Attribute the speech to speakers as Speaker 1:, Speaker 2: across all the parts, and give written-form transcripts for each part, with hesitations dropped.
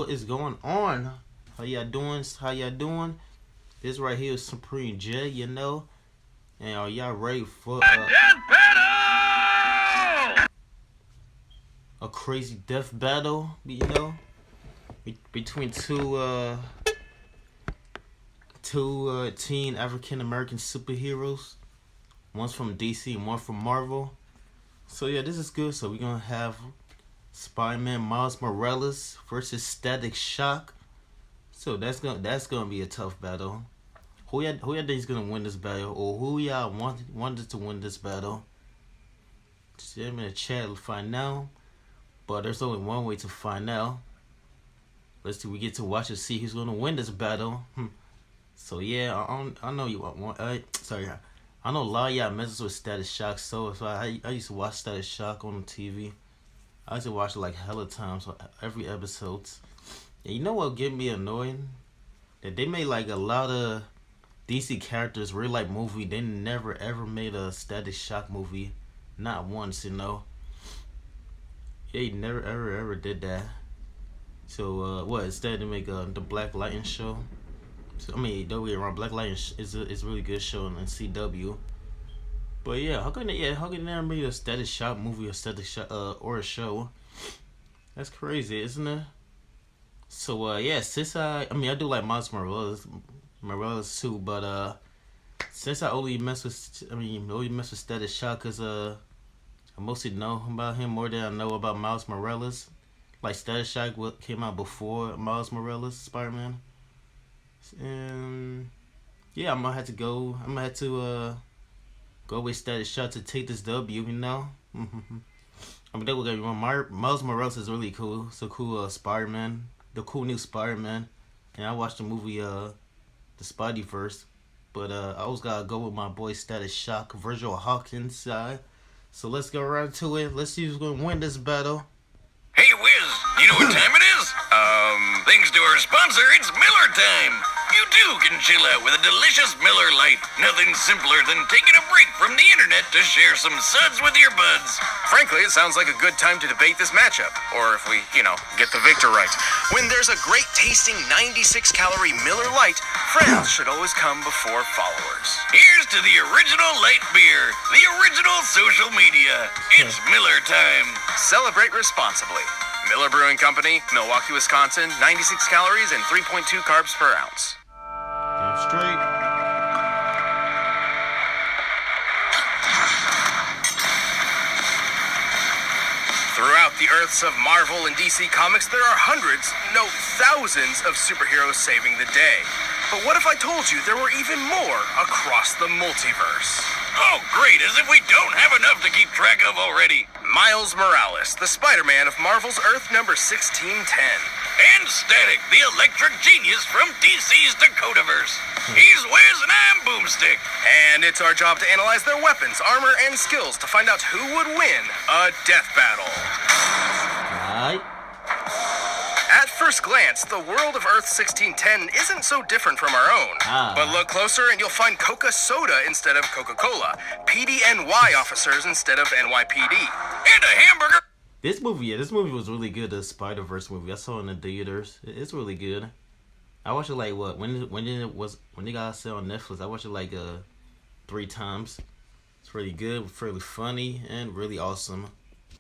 Speaker 1: what is going on? How y'all doing? How y'all doing? This right here is Supreme J, you know. And are y'all ready for
Speaker 2: death battle?
Speaker 1: A crazy death battle, you know? Between two teen African American superheroes. One's from DC and one from Marvel. So yeah, this is good. So we're gonna have Spider-Man Miles Morales versus Static Shock. So that's gonna be a tough battle. Who y'all think is gonna win this battle, or who y'all wanted to win this battle? Just in the chat to find out. But there's only one way to find out. Let's see. We get to watch and see who's gonna win this battle. So yeah, I know you want. Sorry, I know a lot of y'all messes with Static Shock. So I used to watch Static Shock on the TV. I used to watch it like hella times, every episode. And you know what get me annoying? That they made like a lot of DC characters real life movie. They never ever made a Static Shock movie, not once. You know. They never ever did that. So what? Instead they make the Black Lightning show. So, I mean, don't get me wrong, Black Lightning is a really good show on CW. But yeah, how can they never make a Static Shock movie or Static Shock or a show? That's crazy, isn't it? So yeah, since I do like Miles Morales too, but since I only mess with Static Shock, cause I mostly know about him more than I know about Miles Morales. Like Static Shock came out before Miles Morales Spider-Man. And yeah, I'm gonna have to go with Static Shock to take this W, you know. I mean, that would get me wrong. Miles Morales is really cool. So cool, Spider-Man, the cool new Spider-Man. And I watched the movie the Spideyverse, but I always gotta go with my boy Static Shock, Virgil Hawkins side. So let's go right to it. Let's see who's gonna win this battle.
Speaker 2: Hey, Wiz, you know what time it is? Thanks to our sponsor, it's Miller time. You too can chill out with a delicious Miller Lite. Nothing simpler than taking a break from the internet to share some suds with your buds.
Speaker 3: Frankly, it sounds like a good time to debate this matchup. Or if we, get the victor right. When there's a great tasting 96-calorie Miller Lite, friends should always come before followers.
Speaker 2: Here's to the original light beer, the original social media. It's Miller time.
Speaker 3: Celebrate responsibly. Miller Brewing Company, Milwaukee, Wisconsin, 96 calories and 3.2 carbs per ounce.
Speaker 1: Damn straight.
Speaker 3: Throughout the earths of Marvel and DC Comics, there are hundreds, no, thousands of superheroes saving the day. But what if I told you there were even more across the multiverse?
Speaker 2: Oh, great, as if we don't have enough to keep track of already.
Speaker 3: Miles Morales, the Spider-Man of Marvel's Earth number 1610.
Speaker 2: And Static, the electric genius from DC's Dakotaverse. He's Wiz and I'm Boomstick.
Speaker 3: And it's our job to analyze their weapons, armor, and skills to find out who would win a death battle.
Speaker 1: Alright.
Speaker 3: At first glance, the world of Earth 1610 isn't so different from our own. But look closer and you'll find Coca-Soda instead of Coca-Cola, PDNY officers instead of NYPD.
Speaker 2: And a hamburger.
Speaker 1: This movie was really good. The Spider-Verse movie, I saw it in the theaters. It's really good. I watched it like when it got set on Netflix. I watched it like 3 times. It's really good, fairly funny, and really awesome.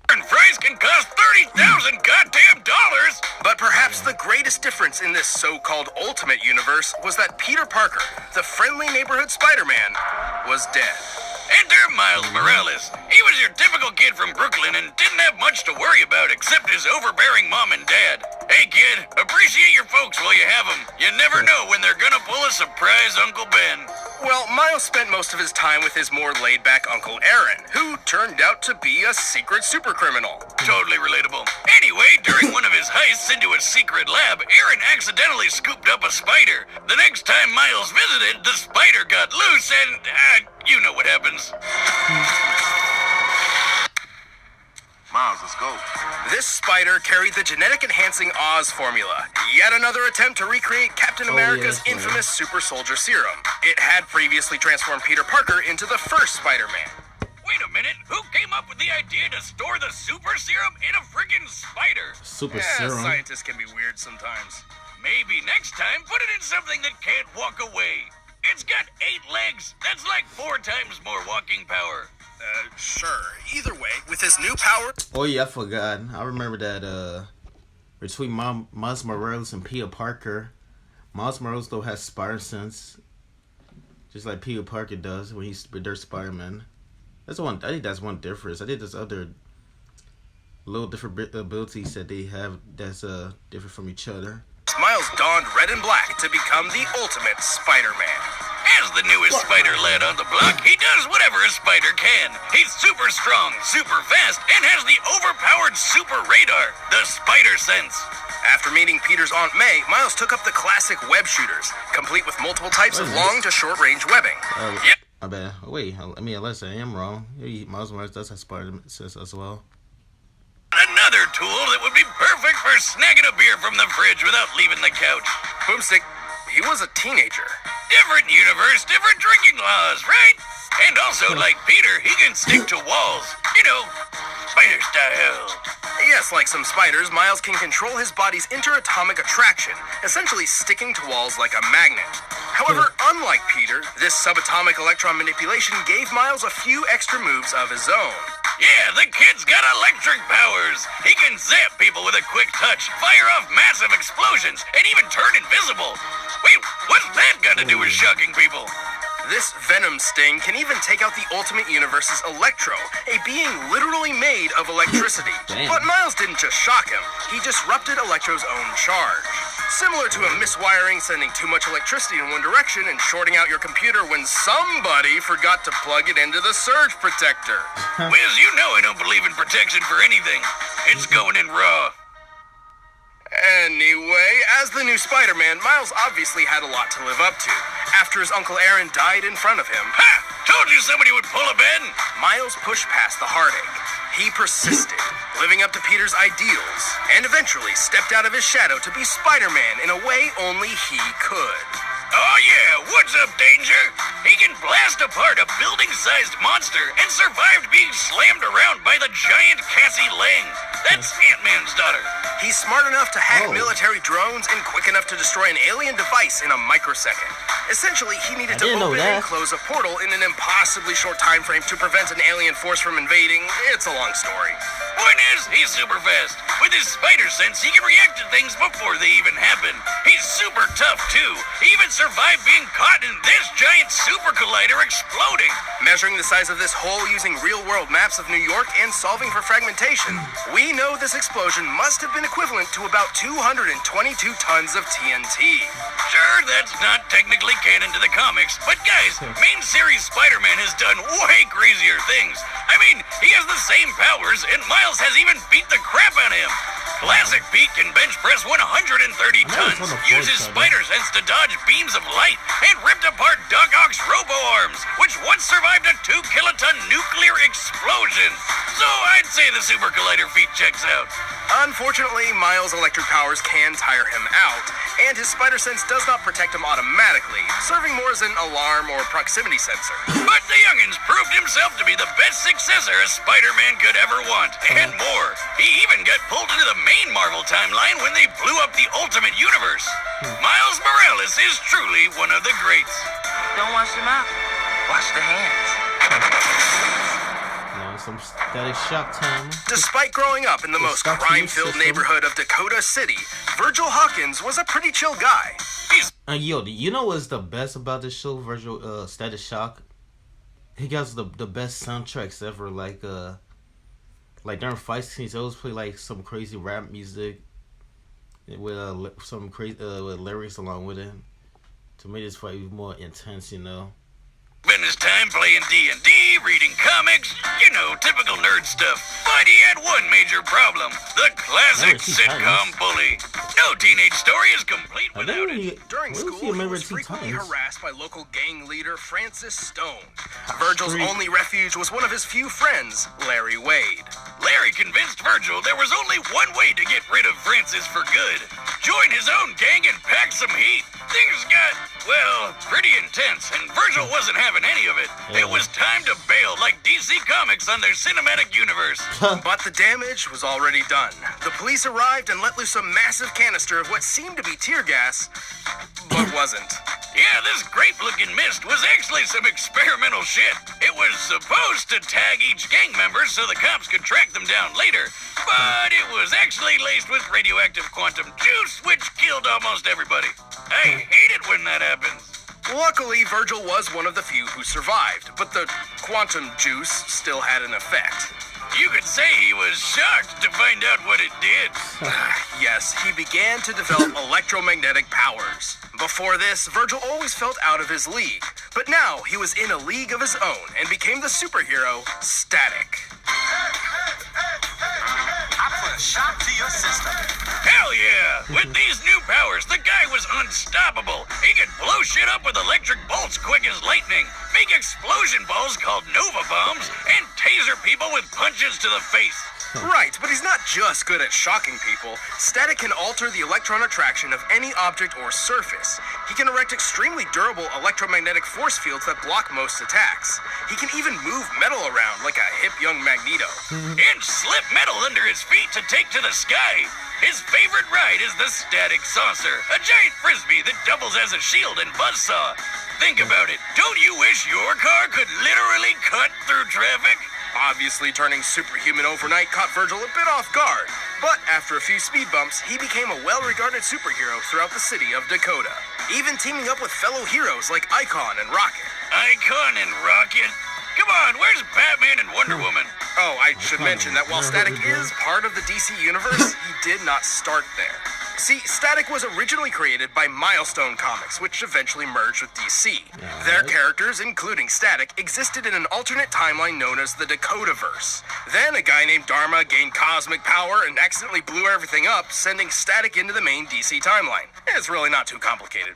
Speaker 2: And fries can cost $30,000 goddamn dollars.
Speaker 3: But perhaps the greatest difference in this so-called Ultimate Universe was that Peter Parker, the friendly neighborhood Spider-Man, was dead.
Speaker 2: Enter Miles Morales. He was your typical kid from Brooklyn and didn't have much to worry about except his overbearing mom and dad. Hey kid, appreciate your folks while you have them. You never know when they're gonna pull a surprise Uncle Ben.
Speaker 3: Well, Miles spent most of his time with his more laid-back Uncle Aaron, who turned out to be a secret supercriminal.
Speaker 2: Totally relatable. Anyway, during one of his heists into a secret lab, Aaron accidentally scooped up a spider. The next time Miles visited, the spider got loose and, you know what happens.
Speaker 3: Miles, let's go. This spider carried the genetic enhancing Oz formula. Yet another attempt to recreate Captain America's infamous super soldier serum. It had previously transformed Peter Parker into the first Spider-Man.
Speaker 2: Wait a minute, who came up with the idea to store the super serum in a friggin' spider?
Speaker 1: Super serum?
Speaker 3: Scientists can be weird sometimes.
Speaker 2: Maybe next time, put it in something that can't walk away. It's got 8 legs. That's like 4 times more walking power.
Speaker 3: Sure. Either way, with his new power...
Speaker 1: Oh, yeah, I forgot. I remember that, between Miles Morales and Peter Parker, Miles Morales, though, has spider sense. Just like Peter Parker does when he's with their Spider-Man. That's one. I think that's one difference. I think there's other little different abilities that they have that's different from each other.
Speaker 3: Miles donned red and black to become the ultimate Spider-Man.
Speaker 2: As the newest spider lad on the block, he does whatever a spider can. He's super strong, super fast, and has the overpowered super radar, the Spider Sense.
Speaker 3: After meeting Peter's Aunt May, Miles took up the classic web shooters, complete with multiple types of long to short range webbing.
Speaker 2: Yep.
Speaker 1: I bet. Oh, wait, I mean, unless I am wrong, maybe Miles Morales does have Spider Sense as well.
Speaker 2: Another tool that would be perfect for snagging a beer from the fridge without leaving the couch.
Speaker 3: Boomstick, he was a teenager.
Speaker 2: Different universe, different drinking laws, right? And also, like Peter, he can stick to walls. You know, spider style.
Speaker 3: Yes, like some spiders, Miles can control his body's interatomic attraction, essentially sticking to walls like a magnet. However, unlike Peter, this subatomic electron manipulation gave Miles a few extra moves of his own.
Speaker 2: Yeah, the kid's got electric powers. He can zap people with a quick touch, fire off massive explosions, and even turn invisible. Wait, what's that got to do with shocking people?
Speaker 3: This Venom Sting can even take out the Ultimate Universe's Electro, a being literally made of electricity. But Miles didn't just shock him, he disrupted Electro's own charge. Similar to a miswiring sending too much electricity in one direction and shorting out your computer when somebody forgot to plug it into the surge protector.
Speaker 2: Wiz, you know I don't believe in protection for anything. It's going in raw.
Speaker 3: Anyway, as the new Spider-Man, Miles obviously had a lot to live up to. After his Uncle Aaron died in front of him,
Speaker 2: Ha! Told you somebody would pull a Ben!
Speaker 3: Miles pushed past the heartache. He persisted, living up to Peter's ideals, and eventually stepped out of his shadow to be Spider-Man in a way only he could.
Speaker 2: Oh yeah, what's up, Danger? He can blast apart a building-sized monster and survived being slammed around by the giant Cassie Lang. That's Ant-Man's daughter.
Speaker 3: He's smart enough to hack military drones and quick enough to destroy an alien device in a microsecond. Essentially, he needed to open and close a portal in an impossibly short time frame to prevent an alien force from invading. It's a long story.
Speaker 2: Point is, he's super fast. With his spider sense, he can react to things before they even happen. He's super tough, too. He even survived being caught in this giant super collider exploding.
Speaker 3: Measuring the size of this hole using real-world maps of New York and solving for fragmentation, we know this explosion must have been equivalent to about 222 tons of TNT.
Speaker 2: Sure, that's not technically canon to the comics, but guys, main series Spider-Man has done way crazier things. I mean, he has the same powers, and Miles has even beat the crap out of him. Classic Pete can bench press 130 tons, uses spider sense to dodge beams of light, and ripped apart Doc Ock's robo-arms, which once survived a 2-kiloton nuclear explosion. So I'd say the Super Collider feat checks out.
Speaker 3: Unfortunately, Miles' electric powers can tire him out, and his spider sense does not protect him automatically, serving more as an alarm or proximity sensor.
Speaker 2: But the youngins proved himself to be the best successor a Spider-Man could ever want, and more. He even got pulled into the main Marvel timeline when they blew up the Ultimate Universe. Miles Morales is truly one of the greats.
Speaker 4: Don't wash your mouth, wash the hands.
Speaker 1: Some Static Shock time.
Speaker 3: Despite growing up in the most crime-filled neighborhood of Dakota City, Virgil Hawkins was a pretty chill guy.
Speaker 1: Yo, you know what's the best about this show, Virgil Static Shock? He got the best soundtracks ever. Like during fight scenes, they always play like some crazy rap music with some crazy with lyrics along with it to make this fight even more intense, you know.
Speaker 2: Spent his time playing D&D, reading comics, you know, typical nerd stuff. But he had one major problem, the classic sitcom bully. No teenage story is complete without it.
Speaker 3: During school, he was frequently harassed by local gang leader Francis Stone. Virgil's only refuge was one of his few friends, Larry Wade.
Speaker 2: Larry convinced Virgil there was only one way to get rid of Francis for good. join his own gang and pack some heat. Things got, well, pretty intense, and Virgil wasn't having any of it. It was time to bail like DC Comics on their cinematic universe.
Speaker 3: But the damage was already done. The police arrived and let loose a massive canister of what seemed to be tear gas, but wasn't.
Speaker 2: Yeah, this grape-looking mist was actually some experimental shit. It was supposed to tag each gang member so the cops could track them down later, but it was actually laced with radioactive quantum juice, which killed almost everybody. I hate it when that happens.
Speaker 3: Luckily, Virgil was one of the few who survived, but the quantum juice still had an effect.
Speaker 2: You could say he was shocked to find out what it did.
Speaker 3: Yes, he began to develop electromagnetic powers. Before this, Virgil always felt out of his league, but now he was in a league of his own and became the superhero Static.
Speaker 5: I put a shock to your system.
Speaker 2: Hell yeah! With these new powers, the guy was unstoppable. He could blow shit up with electric bolts quick as lightning, make explosion balls called Nova Bombs, and taser people with punches to the face.
Speaker 3: Right, but he's not just good at shocking people. Static can alter the electron attraction of any object or surface. He can erect extremely durable electromagnetic force fields that block most attacks. He can even move metal around like a hip young Magneto.
Speaker 2: And slip metal under his feet to take to the sky. His favorite ride is the Static Saucer, a giant frisbee that doubles as a shield and buzzsaw. Think about it. Don't you wish your car could literally cut through traffic?
Speaker 3: Obviously, turning superhuman overnight caught Virgil a bit off guard, but after a few speed bumps, he became a well-regarded superhero throughout the city of Dakota, even teaming up with fellow heroes like Icon and Rocket.
Speaker 2: Icon and Rocket? Come on, where's Batman and Wonder Woman?
Speaker 3: Oh, I should mention that while Static is part of the DC Universe, he did not start there. See, Static was originally created by Milestone Comics, which eventually merged with DC. Their characters, including Static, existed in an alternate timeline known as the Dakotaverse. Then a guy named Dharma gained cosmic power and accidentally blew everything up, sending Static into the main DC timeline. It's really not too complicated.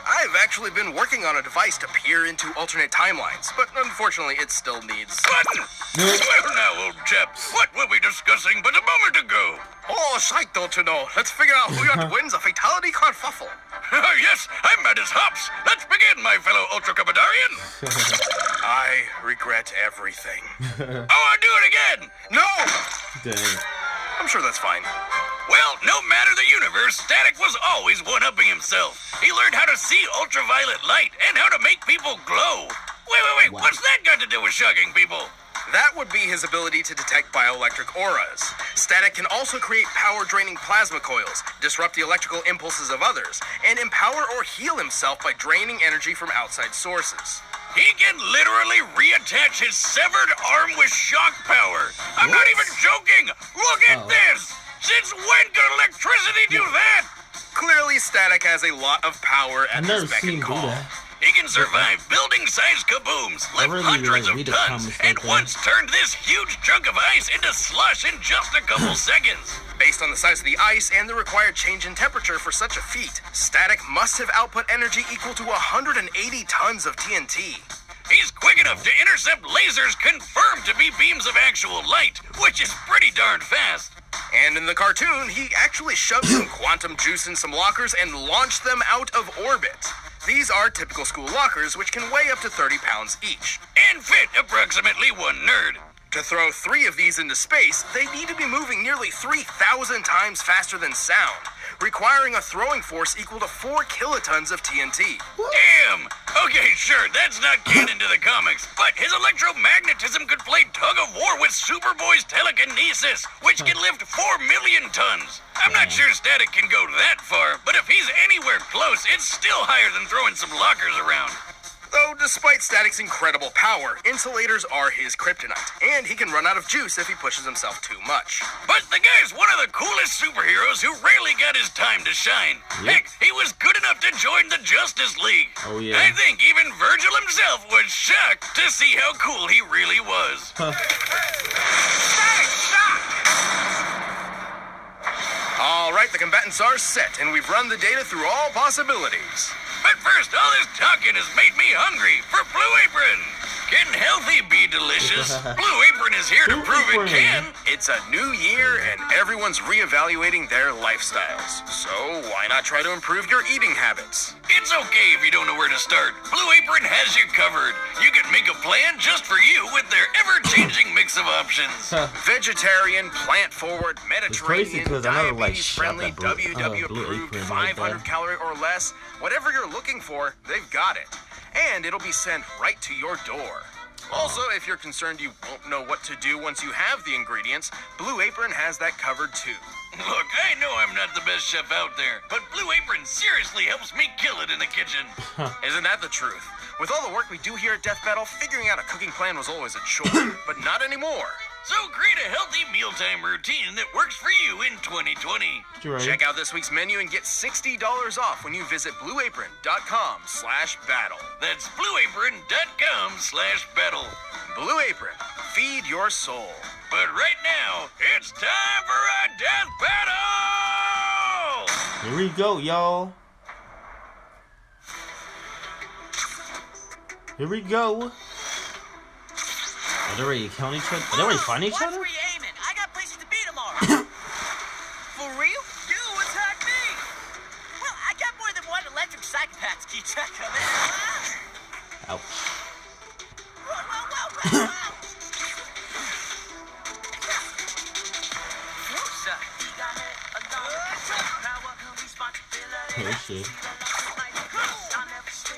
Speaker 3: I've actually been working on a device to peer into alternate timelines, but unfortunately it still needs...
Speaker 2: Button! Well now, old chap, what were we discussing but a moment ago?
Speaker 3: Oh, shite, don't you know? Let's figure out who wins a fatality kerfuffle.
Speaker 2: Yes, I'm mad as hops. Let's begin, my fellow Ultra Cupidarian.
Speaker 3: I regret everything.
Speaker 2: Oh, I'll do it again.
Speaker 3: No!
Speaker 1: Dang.
Speaker 3: I'm sure that's fine.
Speaker 2: Well, no matter the universe, Static was always one-upping himself. He learned how to see ultraviolet light and how to make people glow. Wait,
Speaker 1: Wow.
Speaker 2: what's that got to do with shocking people?
Speaker 3: That would be his ability to detect bioelectric auras. Static can also create power-draining plasma coils, disrupt the electrical impulses of others, and empower or heal himself by draining energy from outside sources.
Speaker 2: He can literally reattach his severed arm with shock power. I'm not even joking. Look at this. Since when could electricity do that?
Speaker 3: Clearly, Static has a lot of power at
Speaker 1: I've
Speaker 3: his
Speaker 1: never
Speaker 3: beck
Speaker 1: seen
Speaker 3: and
Speaker 1: him do
Speaker 3: call.
Speaker 1: that.
Speaker 2: He can survive building-sized kabooms, lift
Speaker 1: really,
Speaker 2: hundreds
Speaker 1: like,
Speaker 2: of
Speaker 1: read the
Speaker 2: tons,
Speaker 1: comments
Speaker 2: and
Speaker 1: like that.
Speaker 2: once turned this huge chunk of ice into slush in just a couple seconds.
Speaker 3: Based on the size of the ice and the required change in temperature for such a feat, Static must have output energy equal to 180 tons of TNT.
Speaker 2: He's quick enough to intercept lasers confirmed to be beams of actual light, which is pretty darn fast.
Speaker 3: And in the cartoon, he actually shoved some quantum juice in some lockers and launched them out of orbit. These are typical school lockers, which can weigh up to 30 pounds each.
Speaker 2: And fit approximately one nerd.
Speaker 3: To throw 3 of these into space, they need to be moving nearly 3,000 times faster than sound, requiring a throwing force equal to 4 kilotons of TNT.
Speaker 2: Damn! Okay, sure, that's not canon to the comics, but his electromagnetism could play tug-of-war with Superboy's telekinesis, which can lift 4 million tons. I'm not sure Static can go that far, but if he's anywhere close, it's still higher than throwing some lockers around.
Speaker 3: Though, despite Static's incredible power, insulators are his kryptonite, and he can run out of juice if he pushes himself too much.
Speaker 2: But the guy's one of the coolest superheroes who rarely got his time to shine.
Speaker 1: Yep.
Speaker 2: Heck, he was good enough to join the Justice League.
Speaker 1: Oh, yeah.
Speaker 2: I think even Virgil himself was shocked to see how cool he really was.
Speaker 5: Static shock!
Speaker 3: All right, the combatants are set, and we've run the data through all possibilities.
Speaker 2: But first, all this talking has made me hungry for Blue Apron. Getting healthy be delicious. Blue Apron is here to prove it can.
Speaker 3: It's a new year and everyone's reevaluating their lifestyles. So why not try to improve your eating habits?
Speaker 2: It's okay if you don't know where to start. Blue Apron has you covered. You can make a plan just for you with their ever-changing mix of options.
Speaker 3: Vegetarian, plant-forward, Mediterranean,
Speaker 1: 'cause I never, like,
Speaker 3: diabetes-friendly,
Speaker 1: shot that
Speaker 3: WW
Speaker 1: Blue
Speaker 3: approved,
Speaker 1: Apron like
Speaker 3: 500
Speaker 1: that.
Speaker 3: calorie or less. Whatever you're looking for, they've got it. And it'll be sent right to your door. Also, if you're concerned you won't know what to do once you have the ingredients, Blue Apron has that covered too.
Speaker 2: Look, I know I'm not the best chef out there, but Blue Apron seriously helps me kill it in the kitchen.
Speaker 3: Isn't that the truth? With all the work we do here at Death Battle, figuring out a cooking plan was always a chore, but not anymore.
Speaker 2: So create a healthy mealtime routine that works for you in 2020.
Speaker 1: You're right.
Speaker 3: Check out this week's menu and get $60 off when you visit blueapron.com/battle.
Speaker 2: That's blueapron.com/battle.
Speaker 3: Blue Apron, feed your soul.
Speaker 2: But right now, it's time for a death battle!
Speaker 1: Here we go, y'all. Here we go. Are they ready to count each other? Are they ready to find each
Speaker 4: Watch
Speaker 1: other?
Speaker 4: where you aiming. I got places to be tomorrow. For real? You attack me. Well, I got more than one electric psychopath to keep track of it.
Speaker 1: Ouch.
Speaker 4: Whoa, whoa, whoa, whoa, whoa.
Speaker 1: Oh shit.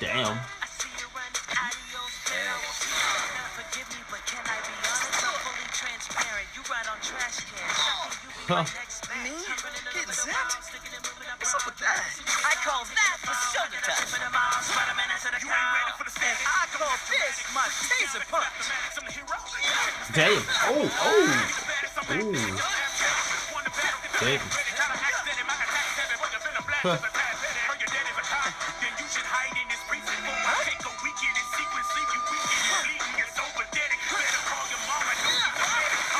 Speaker 1: Damn. Huh.
Speaker 4: Me? Getting zapped? What's up with that? I call that the shoulder touch. You ain't ready for the stand. I call this my taser punch.
Speaker 1: Damn. Oh, oh. Ooh. Damn. Huh.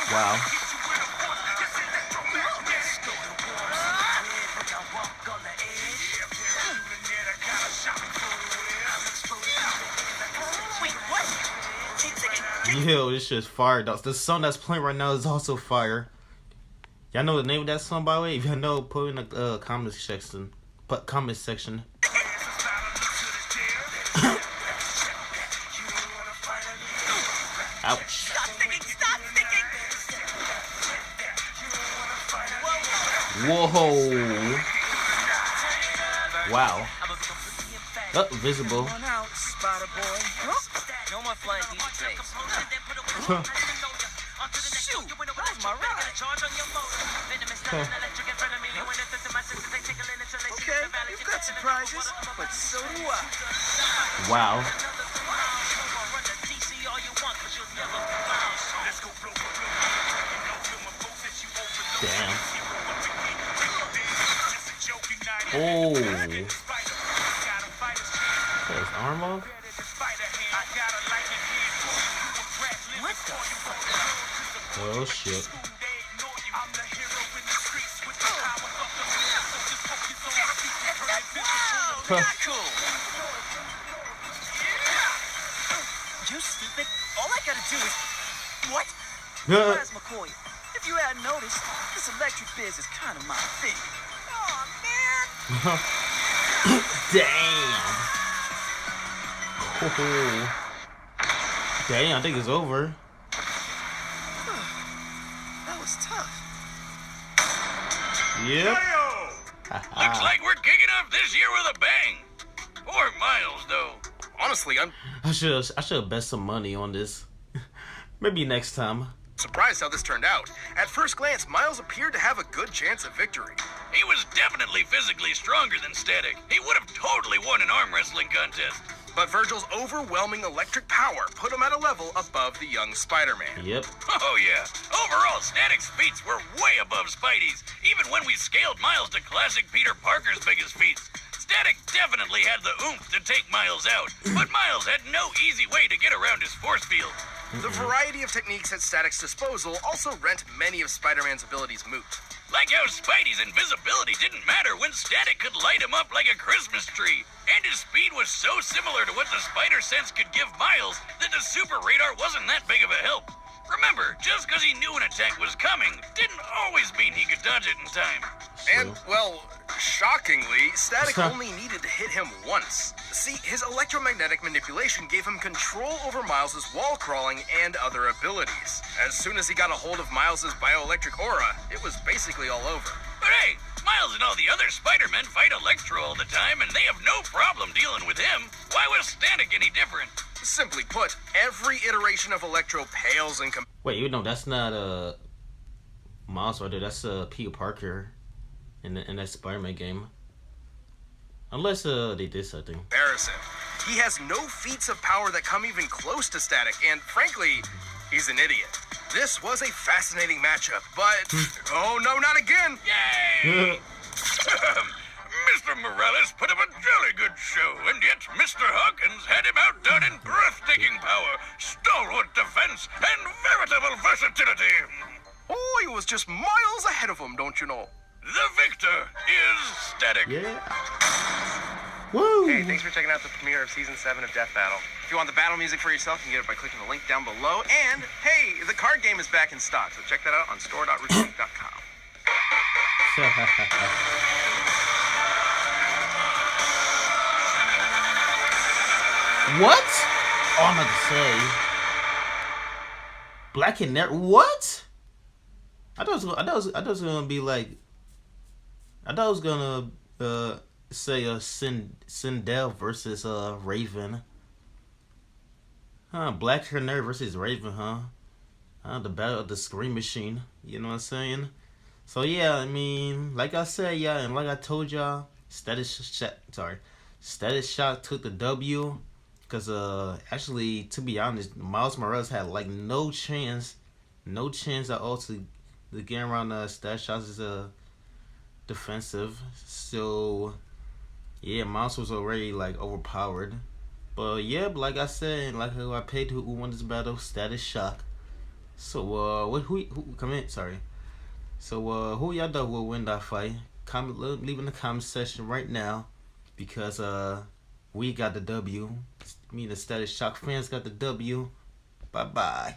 Speaker 1: Wow.
Speaker 4: Wait, what?
Speaker 1: Yo, this shit's fire. The song that's playing right now is also fire. Y'all know the name of that song, by the way? If y'all know, put in the comment section. Comment section. Ouch.
Speaker 4: Stop thinking! Stop thinking!
Speaker 1: Whoa. Wow. Oh, visible.
Speaker 4: Come on out, Spider Boy. No more flying these days.
Speaker 1: Huh.
Speaker 4: Shoot, where's my ride? Okay, you've got surprises, but so do I.
Speaker 1: Wow. Damn. Oh. His arm off?
Speaker 4: What the fuck?
Speaker 1: Oh shit.
Speaker 4: Whoa, not cool. You stupid. All I gotta do is... What? Where's McCoy? If you hadn't noticed, this electric biz is kind of my thing. Oh, man.
Speaker 1: Damn. Oh. Damn, I think it's over.
Speaker 4: That was tough.
Speaker 1: Yep.
Speaker 2: Looks like we're kicking off this year with a bang. Poor Miles, though.
Speaker 3: Honestly, I'm
Speaker 1: I should bet some money on this. Maybe next time.
Speaker 3: surprised how this turned out. At first glance, Miles appeared to have a good chance of victory.
Speaker 2: He was definitely physically stronger than Static. He would have totally won an arm wrestling contest.
Speaker 3: But Virgil's overwhelming electric power put him at a level above the young Spider-Man.
Speaker 1: Yep.
Speaker 2: Oh yeah. Overall, Static's feats were way above Spidey's, even when we scaled Miles to classic Peter Parker's biggest feats. Static definitely had the oomph to take Miles out, but Miles had no easy way to get around his force field.
Speaker 3: The variety of techniques at Static's disposal also rent many of Spider-Man's abilities moot.
Speaker 2: Like how Spidey's invisibility didn't matter when Static could light him up like a Christmas tree. And his speed was so similar to what the Spider Sense could give Miles that the Super Radar wasn't that big of a help. Remember, just because he knew an attack was coming didn't always mean he could dodge it in time.
Speaker 3: And, well, shockingly, Static only needed to hit him once. See, his electromagnetic manipulation gave him control over Miles' wall crawling and other abilities. As soon as he got a hold of Miles' bioelectric aura, it was basically all over.
Speaker 2: But hey, Miles and all the other Spider-Men fight Electro all the time, and they have no problem dealing with him. Why was Static any different?
Speaker 3: Simply put, every iteration of Electro pales in comparison.
Speaker 1: Wait, you know that's not Miles right there. That's Peter Parker in that Spider-Man game. Unless they did something.
Speaker 3: He has no feats of power that come even close to Static, and frankly, he's an idiot. This was a fascinating matchup, but oh no, not again!
Speaker 2: Yay! Mr. Morales put up a jolly good show, and yet Mr. Hawkins had him outdone in breathtaking power, stalwart defense, and veritable versatility.
Speaker 3: Oh, he was just miles ahead of him, don't you know?
Speaker 2: The victor is Static.
Speaker 1: Yeah. Woo!
Speaker 6: Hey, thanks for checking out the premiere of Season 7 of Death Battle. If you want the battle music for yourself, you can get it by clicking the link down below. And, hey, the card game is back in stock, so check that out on store.richlink.com.
Speaker 1: What? Oh, I'm about to say. Black Canary. What? I thought it was gonna be like. I thought it was gonna say Sindel versus Raven. Huh? Black Canary versus Raven, huh? The battle of the Scream Machine. You know what I'm saying? So yeah, I mean, like I said, yeah, and like I told y'all, Static Shock took the W. Cause actually, to be honest, Miles Morales had like no chance at all to get around Static Shock's defensive. So yeah, Miles was already like overpowered. But yeah, but like I said, like who I paid who won this battle, Static Shock. So who come in? Sorry. So who y'all thought will win that fight? Leave in the comment section right now, because we got the W. Me and the Static Shock fans got the W. Bye bye.